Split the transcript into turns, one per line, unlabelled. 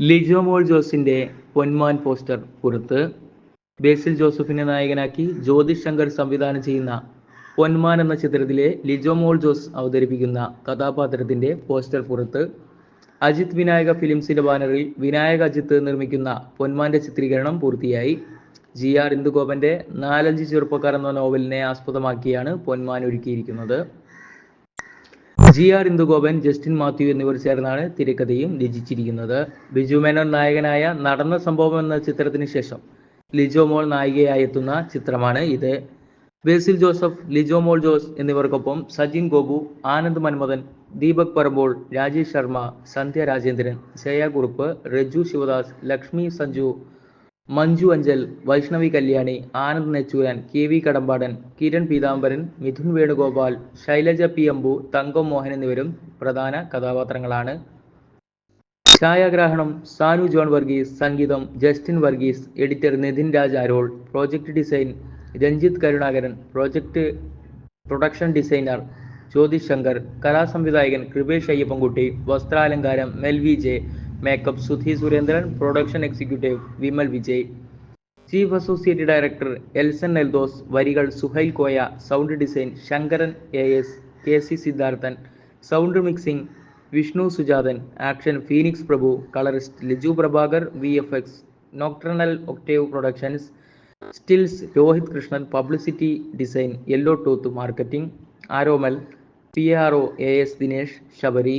ലിജോ മോൾ ജോസിന്റെ പൊന്മാൻ പോസ്റ്റർ പുറത്ത്. ബേസിൽ ജോസഫിനെ നായകനാക്കി ജ്യോതിഷ് ശങ്കർ സംവിധാനം ചെയ്യുന്ന പൊന്മാൻ എന്ന ചിത്രത്തിലെ ലിജോ മോൾ ജോസ് അവതരിപ്പിക്കുന്ന കഥാപാത്രത്തിന്റെ പോസ്റ്റർ പുറത്ത്. അജിത് വിനായക ഫിലിംസിന്റെ ബാനറിൽ വിനായക അജിത്ത് നിർമ്മിക്കുന്ന പൊന്മാന്റെ ചിത്രീകരണം പൂർത്തിയായി. GR ഇന്ദുഗോപന്റെ 4-5 ചെറുപ്പക്കാർ എന്ന നോവലിനെ ആസ്പദമാക്കിയാണ് പൊന്മാൻ ഒരുക്കിയിരിക്കുന്നത്. GR ഇന്ദുഗോപൻ, ജസ്റ്റിൻ മാത്യു എന്നിവർ ചേർന്നാണ് തിരക്കഥയും രചിച്ചിരിക്കുന്നത്. ബിജു മേനോൻ നായകനായ നടന്ന സംഭവം എന്ന ചിത്രത്തിന് ശേഷം ലിജോ മോൾ നായികയായി എത്തുന്ന ചിത്രമാണ് ഇത്. ബേസിൽ ജോസഫ്, ലിജോ മോൾ ജോസ് എന്നിവർക്കൊപ്പം സജിൻ ഗോപു, ആനന്ദ് മന്മഥൻ, ദീപക് പറമ്പോൾ, രാജേഷ് ശർമ്മ, സന്ധ്യ രാജേന്ദ്രൻ, ജയ കുറുപ്പ്, രജു ശിവദാസ്, ലക്ഷ്മി സഞ്ജു, മഞ്ജു അഞ്ചൽ, വൈഷ്ണവി കല്യാണി, ആനന്ദ് നെച്ചൂരാൻ, KV കടമ്പാടൻ, കിരൺ പീതാംബരൻ, മിഥുൻ വേണുഗോപാൽ, ശൈലജ P അമ്പു, തങ്കം മോഹൻ എന്നിവരും പ്രധാന കഥാപാത്രങ്ങളാണ്. ഛായാഗ്രാഹണം സാനു ജോൺ വർഗീസ്, സംഗീതം Justin Varghese, editor Nithin Raj Arol, project design Ranjith Karunakaran, production designer Jyothish Shankar, കലാസംവിധായകൻ കൃപേഷ് അയ്യപ്പൻകുട്ടി, വസ്ത്രാലങ്കാരം Melvy J, makeup Sudhi Surendran, production executive Vimal Vijay, chief associate director Elson Eldhose, വരികൾ Suhail Koya, sound design Sankaran AS, KC Siddharthan, sound mixing Vishnu Sujathan, action Phoenix Prabhu, colourist Liju Prabhakar, VFX nocturnal octave productions, stills Rohit Krishnan, publicity design yellow tooth marketing, Aromal, PRO AS Dinesh, Sabari.